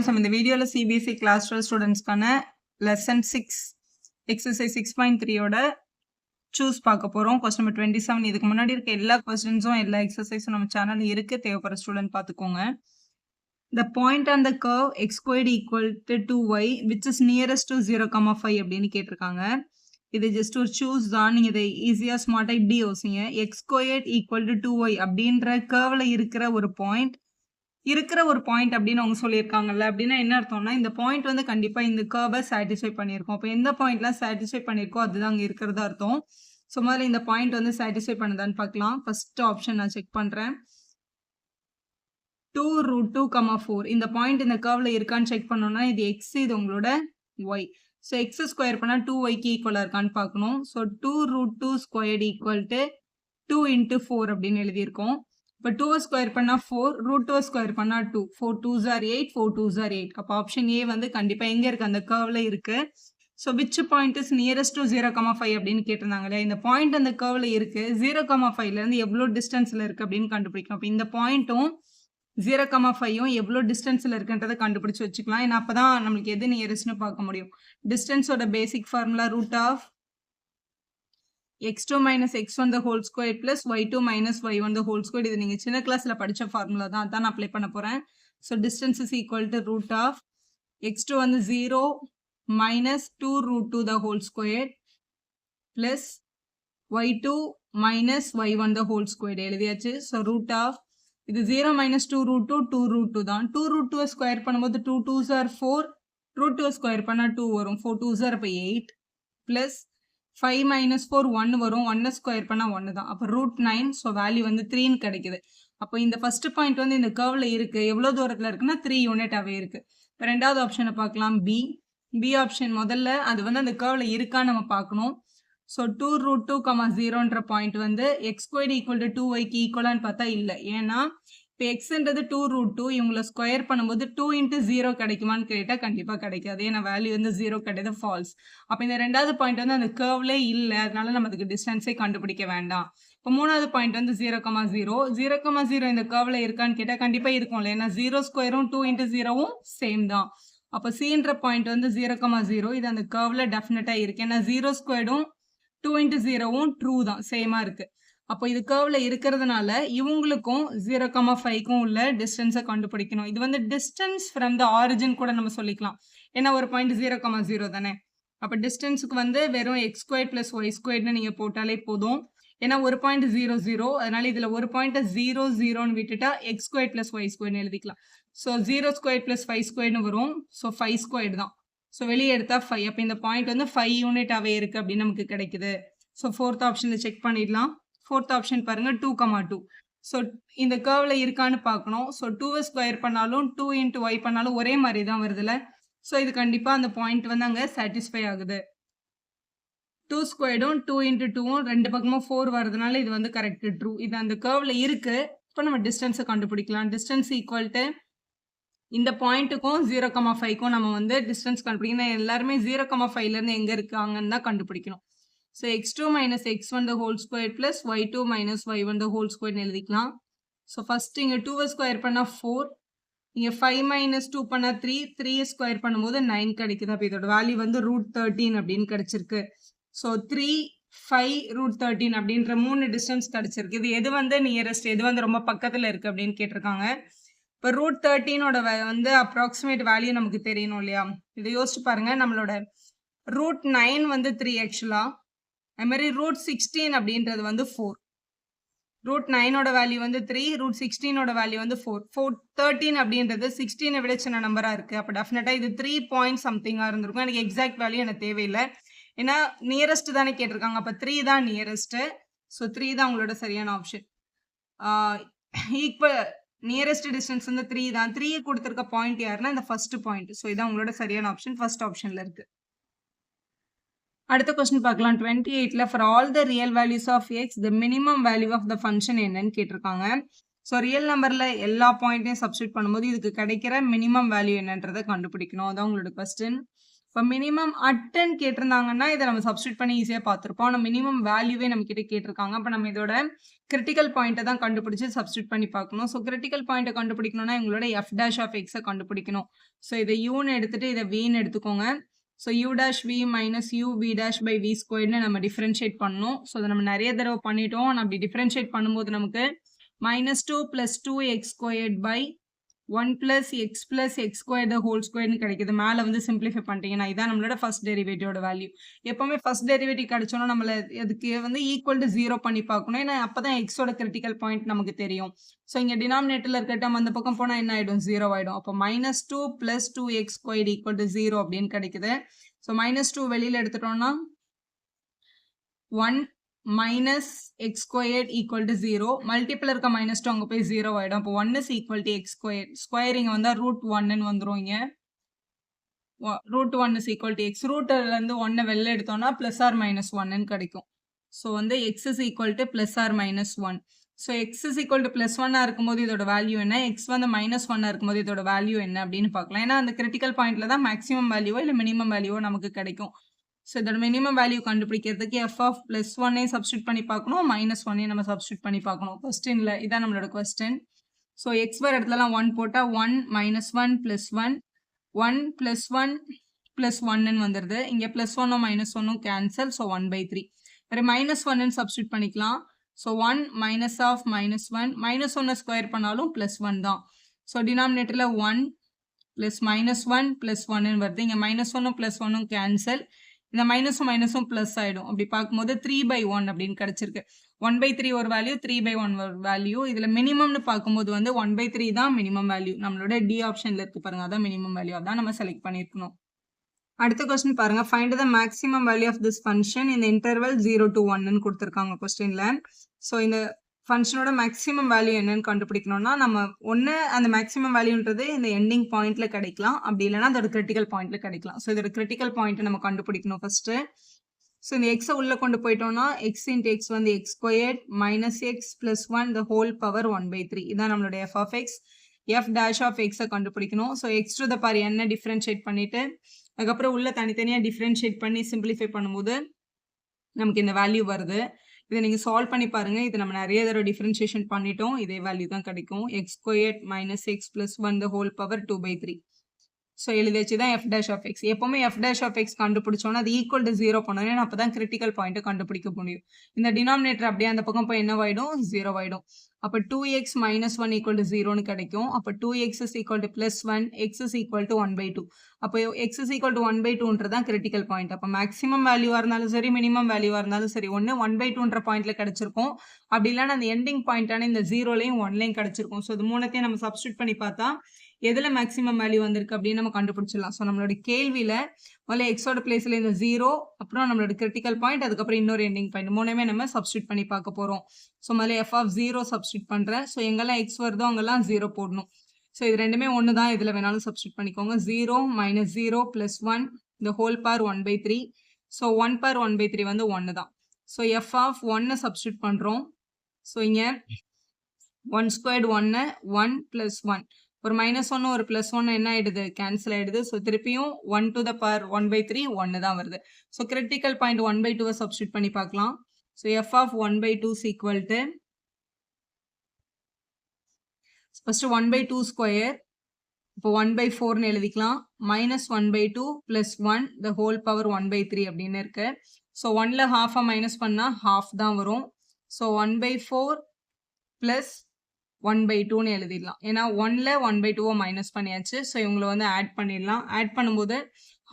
நம்ம இந்த வீடியோல சிபிஎஸ்இ கிளாஸ் 12 ஸ்டூடெண்ட்ஸ்க்கான லெசன் 6 எக்ஸசைஸ் 6.3 ஓட சூஸ் பார்க்க போறோம். Question number 27. இதுக்கு முன்னாடி இருக்க எல்லா கொஸ்டின்ஸும் எல்லா எக்ஸசைஸும் நம்ம சேனல்ல இருக்கு. தேவைப்படுற ஸ்டூடெண்ட் பார்த்துக்கோங்க. The point on the curve x squared equal to 2y which is nearest to 0,5 அப்படின்னு கேட்டிருக்காங்க. இது ஜஸ்ட் ஒரு சூஸ் தான். நீங்க இதை ஈஸியா ஸ்மார்ட்டா இப்படி யோசிங்க. x squared equal to 2y அப்படின்ற கர்வ்ல இருக்கிற ஒரு பாயிண்ட் அப்படின்னு அவங்க சொல்லியிருக்காங்கல்ல. அப்படின்னா என்ன அர்த்தம்னா இந்த பாயிண்ட் வந்து கண்டிப்பா இந்த கர்வை சாட்டிஸ்ஃபை பண்ணியிருக்கோம். அப்போ எந்த பாயிண்ட்லாம் சாட்டிஸ்ஃபை பண்ணியிருக்கோ அதுதான் அங்கே இருக்கிறதா அர்த்தம். ஸோ முதல்ல இந்த பாயிண்ட் வந்து சாட்டிஸ்ஃபை பண்ணுதான்னு பார்க்கலாம். ஃபர்ஸ்ட் ஆப்ஷன் நான் செக் பண்றேன். 2√2,4 இந்த பாயிண்ட் இந்த கர்வ்ல இருக்கான்னு செக் பண்ணோம்னா இது x, இது உங்களோட y. ஸோ எக்ஸ் ஸ்கொயர் பண்ணா 2yக்கு ஈக்குவலா இருக்கான்னு பார்க்கணும். ஸோ 2√2 ஸ்கொயர்டு ஈக்குவல் டு 2 × 4 அப்படின்னு எழுதியிருக்கோம். இப்போ 2 ஸ்கொயர் பண்ணா 4, √2 ஸ்கொயர் பண்ணா 2, 4 2s are 8, 4 2s are 8. அப்போ ஆப்ஷன் ஏ வந்து கண்டிப்பா எங்க இருக்கு, அந்த கர்வ்ல இருக்கு. So which point is nearest to 0,5 அப்படின்னு கேட்டிருந்தாங்க இல்லையா. இந்த பாயிண்ட் அந்த கர்வ்ல இருக்கு. 0,5ல இருந்து எவ்வளோ டிஸ்டன்ஸ்ல இருக்கு அப்படின்னு கண்டுபிடிக்கணும். அப்போ இந்த பாயிண்ட்டும் 0,5யும் எவ்வளோ டிஸ்டன்ஸ்ல இருக்குன்றதை கண்டுபிடிச்சு வச்சுக்கலாம். ஏன்னா அப்பதான் நம்மளுக்கு எது நியரஸ்ட்னு பார்க்க முடியும். டிஸ்டன்ஸோட பேசிக் formula √x2 - x1 the whole square plus y2 - y1 the whole square. இது நீங்க சின்ன கிளாஸ்ல படிச்ச ஃபார்முலா தான், அதான் நான் அப்ளை பண்ண போறேன். So distance is equal to x2 வந்து 0 - 2√2 the whole square plus y2 - y1 the whole square எழுதியாச்சு. ஸோ இது 0 - 2√2 2√2 தான். 2√2 ஸ்கொயர் பண்ணும்போது 2 2s are 4, √2 ஸ்கொயர் பண்ணா 2 வரும். 4 2s are 8 plus 5 - 4 1 வரும். 1 ஸ்கொயர் பண்ணா 1 தான். அப்போ √9. ஸோ வேல்யூ வந்து 3ன்னு கிடைக்குது. அப்போ இந்த ஃபர்ஸ்ட் பாயிண்ட் வந்து இந்த கர்வ்ல இருக்கு. எவ்வளோ தூரத்தில் இருக்குன்னா 3 யூனிட்டாகவே இருக்கு. இப்போ ரெண்டாவது ஆப்ஷனை பார்க்கலாம். பி ஆப்ஷன் முதல்ல அது வந்து அந்த கர்வ்ல இருக்கான்னு நம்ம பார்க்கணும். ஸோ 2√2,0ன்ற பாயிண்ட் வந்து x squared equal to 2yக்கு ஈக்குவலான்னு பார்த்தா இல்லை. ஏன்னா இப்போ எக்ஸ்ன்றது 2√2, இவங்களை ஸ்கொயர் பண்ணும்போது 2 × 0 கிடைக்குமான்னு கேட்டால் கண்டிப்பாக கிடைக்காது. ஏன்னா வேல்யூ வந்து 0 கிடையாது, ஃபால்ஸ். அப்போ இந்த ரெண்டாவது பாயிண்ட் வந்து அந்த கர்வ்லே இல்லை, அதனால நம்ம அதுக்கு டிஸ்டன்ஸே கண்டுபிடிக்க வேண்டாம். இப்போ மூணாவது பாயிண்ட் வந்து 0,0 0,0 இந்த கர்வ்ல இருக்கான்னு கேட்டால் கண்டிப்பாக இருக்கும்ல. ஏன்னா 0 ஸ்கொயரும் 2 × 0வும் சேம் தான். அப்போ சின்ற பாயிண்ட் வந்து 0,0 இது அந்த கர்வ்ல டெஃபினட்டாக இருக்கு. ஏன்னா 0 ஸ்கொயரும் 2 × 0வும் ட்ரூ தான், சேமா இருக்கு. அப்போ இது கர்வ்ல இருக்கிறதுனால இவங்களுக்கும் 0,5க்கும் உள்ள டிஸ்டன்ஸை கண்டுபிடிக்கணும். இது வந்து டிஸ்டன்ஸ் ஃப்ரம் த ஆரிஜின் கூட நம்ம சொல்லிக்கலாம். ஏன்னா ஒரு பாயிண்ட் 0,0 தானே. அப்போ டிஸ்டன்ஸுக்கு வந்து வெறும் x² + y² நீங்க போட்டாலே போதும். ஏன்னா ஒரு பாயிண்ட் 0 0, அதனால இதுல ஒரு பாயிண்ட் 0 0ன்னு விட்டுட்டா x² + y² எழுதிக்கலாம். ஸோ 0² + 5² வரும். ஸோ 5² தான். ஸோ வெளியே எடுத்தா 5. அப்போ இந்த பாயிண்ட் வந்து 5 யூனிட்டாகவே இருக்கு அப்படின்னு நமக்கு கிடைக்குது. ஸோ ஃபோர்த் ஆப்ஷனில் செக் பண்ணிடலாம். ஃபோர்த் ஆப்ஷன் பாருங்க 2,2. ஸோ இந்த கர்வ்ல இருக்கான்னு பார்க்கணும். ஸோ 2 ஸ்கொயர் பண்ணாலும் 2 × y பண்ணாலும் ஒரே மாதிரி தான் வருதுல்ல. ஸோ இது கண்டிப்பாக அந்த பாயிண்ட் வந்து அங்கே சாட்டிஸ்ஃபை ஆகுது. 2 ஸ்கொயர்டும் 2 × 2வும் ரெண்டு பக்கமும் 4 வரதுனால இது வந்து கரெக்ட் ட்ரூ. இது அந்த கர்வ்ல இருக்கு. இப்போ நம்ம டிஸ்டன்ஸை கண்டுபிடிக்கலாம். டிஸ்டன்ஸ் ஈக்குவல் டு இந்த பாயிண்ட்டுக்கும் 0,5க்கும் நம்ம வந்து டிஸ்டன்ஸ் கண்டுபிடிக்கணும். எல்லாருமே 0,5லேருந்து எங்கே இருக்காங்கன்னு தான் கண்டுபிடிக்கணும். So x2 - x1 the whole square plus y2 - y1 the whole square எழுதிக்கலாம். ஸோ ஃபர்ஸ்ட் இங்கே 2 ஸ்கொயர் பண்ணால் 4, இங்கே 5 - 2 பண்ணால் 3, 3 ஸ்கொயர் பண்ணும்போது 9 கிடைக்குது. அப்போ இதோட வேல்யூ வந்து √13 அப்படின்னு கிடைச்சிருக்கு. ஸோ 3 5 √13 அப்படின்ற 3 டிஸ்டன்ஸ் கிடைச்சிருக்கு. இது எது வந்து நியரஸ்ட், எது வந்து ரொம்ப பக்கத்தில் இருக்கு அப்படின்னு கேட்டிருக்காங்க. இப்போ √13ஓட வந்து அப்ராக்சிமேட் வேல்யூ நமக்கு தெரியணும் இல்லையா. இதை யோசிச்சு பாருங்க. நம்மளோட √9 வந்து 3 ஆக்சுவலா. அது மாதிரி √16 அப்படின்றது வந்து 4. √9ஓட வேல்யூ வந்து 3, √16ஓட வேல்யூ வந்து 4. 13 அப்படின்றது 16 விட சின்ன நம்பரா இருக்கு. அப்போ டெஃபினட்டா இது 3 பாயிண்ட் சம்திங்காக இருந்திருக்கும். எனக்கு எக்ஸாக்ட் வேல்யூ எனக்கு தேவையில்லை. ஏன்னா நியரஸ்ட் தானே கேட்டிருக்காங்க. அப்போ 3 தான் நியரஸ்ட். ஸோ 3 தான் உங்களோட சரியான ஆப்ஷன். ஈக்குவல் நியரஸ்ட் டிஸ்டன்ஸ் வந்து 3 தான். 3 கொடுத்துருக்க பாயிண்ட் யாருன்னா இந்த ஃபர்ஸ்ட் பாயிண்ட். ஸோ இதான் உங்களோட சரியான ஆப்ஷன், ஃபர்ஸ்ட் ஆப்ஷன்ல இருக்கு. அடுத்த கொஸ்டின் பார்க்கலாம். 28ல for all the real values of x the minimum value of the function என்னன்னு கேட்டிருக்காங்க. ஸோ ரியல் நம்பர்ல எல்லா பாயிண்ட்டையும் சப்ஸ்டியூட் பண்ணும்போது இதுக்கு கிடைக்கிற மினிமம் வேல்யூ என்னன்றதை கண்டுபிடிக்கணும். அதான் உங்களோட கொஸ்டின். இப்போ மினிமம் அட்டன் கேட்டிருந்தாங்கன்னா இதை நம்ம சப்ஸ்டியூட் பண்ணி ஈஸியாக பார்த்துருப்போம். ஆனால் மினிமம் வேல்யூவே நம்ம கிட்ட கேட்டிருக்காங்க. அப்போ நம்ம இதோட கிரிட்டிக்கல் பாயிண்ட்டை தான் கண்டுபிடிச்சி சப்ஸ்டியூட் பண்ணி பார்க்கணும். ஸோ கிரிட்டிக்கல் பாயிண்ட்டை கண்டுபிடிக்கணும்னா எங்களோட எஃப் டேஷ் ஆஃப் எக்ஸை கண்டுபிடிக்கணும். ஸோ இதை யூன்னு எடுத்துட்டு இதை வின்னு எடுத்துக்கோங்க. So u dash v minus u v dash by v ஸ்கொயர்னு நம்ம டிஃப்ரென்ஷியேட் பண்ணணும். ஸோ அதை நம்ம நிறைய தடவை பண்ணிட்டோம். நான் அப்படி டிஃப்ரென்ஷியேட் பண்ணும்போது நமக்கு -2 + 2x squared by 1 + x square the whole ஸ்கொயர்னு கிடைக்குது. மேலே வந்து சிம்பிளிஃபை பண்ணிட்டீங்கன்னா இதான் நம்மளோட ஃபர்ஸ்ட் டெரிவேட்டிவோட வேல்யூ. எப்போவுமே ஃபர்ஸ்ட் டெரிவேட்டிவ் கிடைச்சோன்னா நம்மள அதுக்கு வந்து ஈக்குவல் டு 0 பண்ணி பார்க்கணும். ஏன்னா அப்போ தான் எக்ஸோட கிரிட்டிக்கல் பாயிண்ட் நமக்கு தெரியும். ஸோ இங்கே டினாமினேட்டரில் இருக்க டேர்ம் அந்த பக்கம் போனால் என்ன ஆகிடும்? 0 ஆகிடும். அப்போ -2 + 2x ஸ்கொயர்ட் ஈக்குவல் டு 0 அப்படின்னு கிடைக்குது. ஸோ -2 வெளியில் எடுத்துட்டோம்னா 1 minus x squared equal to 0. Multiple இருக்க -2 அங்கே போய் 0 ஆகிடும். அப்போ 1 is equal to x squared. Square இங்கே வந்தால் √1 வந்துடும். இங்கே √1 is equal to x. ரூட்டிலேருந்து 1 வெளில எடுத்தோம்னா +or-1 கிடைக்கும். ஸோ வந்து x is equal to +or-1. So x is equal to +1 இருக்கும்போது இதோட வேல்யூ என்ன, x வந்து -1 இருக்கும்போது இதோட வேல்யூ என்ன அப்படின்னு பார்க்கலாம். ஏன்னா அந்த கிரிட்டிக்கல் பாயிண்ட்ல தான் மேக்ஸிமம் வேல்யூவோ இல்லை மினிமம் வேல்யூவோ நமக்கு கிடைக்கும். ஸோ இதோட மினிமம் வேல்யூ கண்டுபிடிக்கிறதுக்கு எஃப் ஆஃப் +1 சப்ஸ்டியூட் பண்ணி பார்க்கணும், -1 நம்ம சப்ஸ்டியூட் பண்ணி பார்க்கணும். கொஸ்டின்ல இதான் நம்மளோட கொஸ்டின். ஸோ எக்ஸ் வர இடத்துலலாம் 1 போட்டால் 1 -1 +1 1 +1 +1 வந்துடுது. இங்கே +1 -1 கேன்சல். ஸோ 1/3 வேறு -1 சப்ஸ்டியூட் பண்ணிக்கலாம். ஸோ 1 மைனஸ் ஆஃப் -1 -1 ஸ்கொயர் பண்ணாலும் +1 தான். ஸோ டினாமினேட்டரில் 1 + -1 +1 வருது. இங்கே -1 +1 கேன்சல். இந்த மைனஸும் ப்ளஸ் ஆகிடும். அப்படி பார்க்கும்போது 3/1 அப்படின்னு கிடச்சிருக்கு. 1/3 ஒரு வேல்யூ, 3/1 ஒரு வேல்யூ. இதில் மினிமம்னு பார்க்கும்போது வந்து 1/3 தான் மினிமம் வேல்யூ. நம்மளோட டி ஆப்ஷனில் இருக்குது பாருங்க, அதான் மினிமம் வேல்யூ. அதான் நம்ம செலக்ட் பண்ணியிருக்கணும். அடுத்த கொஸ்டின் பாருங்க, find the maximum value of this function இந்த இன்டர்வல் 0 to 1ன்னு கொடுத்துருக்காங்க கொஸ்டின்ல. ஸோ இந்த ஃபங்க்ஷனோட மேக்ஸிமம் வேல்யூ என்னன்னு கண்டுபிடிக்கணும்னா நம்ம ஒன்று அந்த மேக்ஸிமம் வேல்யூன்றது இந்த எண்டிங் பாயிண்ட்ல கிடைக்கலாம், அப்படி இல்லைன்னா அதோட கிரிட்டிக்கல் பாயிண்ட்ல கிடைக்கலாம். ஸோ இதோட கிரிட்டிக்கல் பாயிண்ட் நம்ம கண்டுபிடிக்கணும் ஃபர்ஸ்ட். ஸோ இந்த எக்ஸை உள்ள கொண்டு போயிட்டோம்னா x × x வந்து x squared -x + 1 the whole power 1/3. இதான் நம்மளோட f of x. f dash of x கண்டுபிடிக்கணும். So x to the power n differentiate பண்ணிட்டு அதுக்கப்புறம் உள்ள தனித்தனியாக டிஃபரன்ஷியேட் பண்ணி சிம்பிளிஃபை பண்ணும்போது நமக்கு இந்த வேல்யூ வருது. இதை நீங்கள் சால்வ் பண்ணி பாருங்கள். இது நம்ம நிறைய தடவை டிஃபரன்ஷியேஷன் பண்ணிட்டோம், இதே வேல்யூ தான் கிடைக்கும். x squared -x + 1 the whole power 2/3. So எழுதி வச்சு தான் f dash of x. எப்போவுமே f dash of x கண்டுபிடிச்சோன்னா அது ஈக்குவல் டு 0 பண்ணணும். ஏன்னா அப்போ தான் கிரிட்டிக்கல் பாயிண்ட்டை கண்டுபிடிக்க முடியும். இந்த டினாமினேட்டர் அப்படியே அந்த பக்கம் போய் என்னவாயிடும்? 0 ஆகிடும். அப்போ 2x - 1 = 0ன்னு கிடைக்கும். அப்போ 2x is equal to +1, x is equal to 1/2. அப்போ x is equal to 1/2ன்றது தான் கிரிட்டிக்கல் பாயிண்ட். அப்போ மேக்ஸிமம் வேல்யூவாக இருந்தாலும் சரி, மினிமம் வேல்யூவாக இருந்தாலும் சரி, ஒன்று 1/2ன்ற பாயிண்ட்ல கிடைச்சிருக்கும், அப்படி இல்லைன்னா அந்த எண்டிங் பாயிண்டான இந்த 0லையும் 1லையும் கிடைச்சிருக்கும். ஸோ இது மூணுத்தையும் நம்ம சப்ஸ்டியூட் பண்ணி பார்த்தா எதில் மேக்ஸிமம் வேல்யூ வந்திருக்கு அப்படின்னு நம்ம கண்டுபிடிச்சிடலாம். ஸோ நம்மளோட கேள்வியில் முதல்ல எக்ஸோட பிளேஸில் இந்த 0, அப்புறம் நம்மளோட கிரிட்டிக்கல் பாயிண்ட், அதுக்கப்புறம் இன்னொரு எண்டிங் பாயிண்ட், மூணுமே நம்ம சப்ஸ்டியூட் பண்ணி பார்க்க போகிறோம். ஸோ முதல்ல f of 0 சப்ஸ்டியூட் பண்ணுறேன். ஸோ எங்கெல்லாம் x வருதோ அங்கெல்லாம் 0 போடணும். ஸோ இது ரெண்டுமே ஒன்று தான், இதில் வேணாலும் சப்ஸ்டியூட் பண்ணிக்கோங்க. 0 - 0 + 1 the whole power 1/3. So 1 power 1/3 வந்து 1 தான். ஸோ f of 1 சப்ஸ்டியூட் பண்ணுறோம். ஸோ இங்கே 1 ஸ்கொயர்டு 1 1 + 1 ஒரு -1 ஒரு +1 என்ன ஆயிடுது? கேன்சல் ஆயிடுது. ஸோ திருப்பியும் 1 to the power 1/3 1 தான் வருது. ஸோ கிரிட்டிக்கல் பாயிண்ட் 1/2 சப்ஸ்டியூட் பண்ணி பார்க்கலாம். So f of 1/2 is equal to first 1/2 square, இப்போ 1/4ன்னு எழுதிக்கலாம். -1/2 + 1 the whole power 1/3 அப்படின்னு இருக்கு. ஸோ 1ல ஹாஃபை மைனஸ் பண்ணால் ஹாஃப் தான் வரும். ஸோ 1/4 + 1/2ன்னு எழுதிடலாம். ஏன்னா 1ல 1/2 மைனஸ் பண்ணியாச்சு. ஸோ இவங்களை வந்து ஆட் பண்ணிடலாம். ஆட் பண்ணும்போது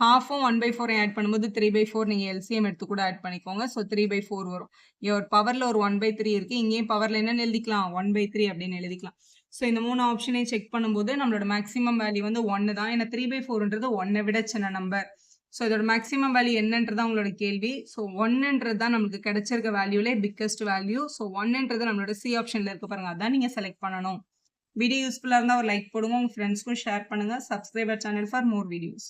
ஹாஃபும் 1/4 ஆட் பண்ணும்போது 3/4 நீங்கள் எல்சிஎம் எடுத்து கூட ஆட் பண்ணிக்கோங்க. ஸோ 3/4 வரும். இங்கே ஒரு பவரில் ஒரு 1/3 இருக்குது, இங்கேயும் பவரில் என்னென்னு எழுதிக்கலாம்? 1/3 அப்படின்னு எழுதிக்கலாம். ஸோ இந்த 3 ஆப்ஷனையும் செக் பண்ணும்போது நம்மளோட மேக்ஸிமம் வேல்யூ வந்து 1 தான். ஏன்னா 3/4ன்றது 1 விட சின்ன நம்பர். ஸோ இதோட மேக்ஸிமம் வேல்யூ என்னன்றது தான் உங்களோட கேள்வி. ஸோ 1ன்றது தான் நமக்கு கிடைச்சிருக்க வேல்யூலே பிக்கஸ்ட் வேல்யூ. ஸோ 1ன்றது நம்மளோட சி ஆப்ஷனில் இருக்க பாருங்க, அதான் நீங்கள் செலக்ட் பண்ணணும். வீடியோ யூஸ்ஃபுல்லாக இருந்தால் ஒரு லைக் போடுங்க, உங்கள் ஃப்ரெண்ட்ஸ்க்கும் ஷேர் பண்ணுங்கள். Subscriber channel for more videos.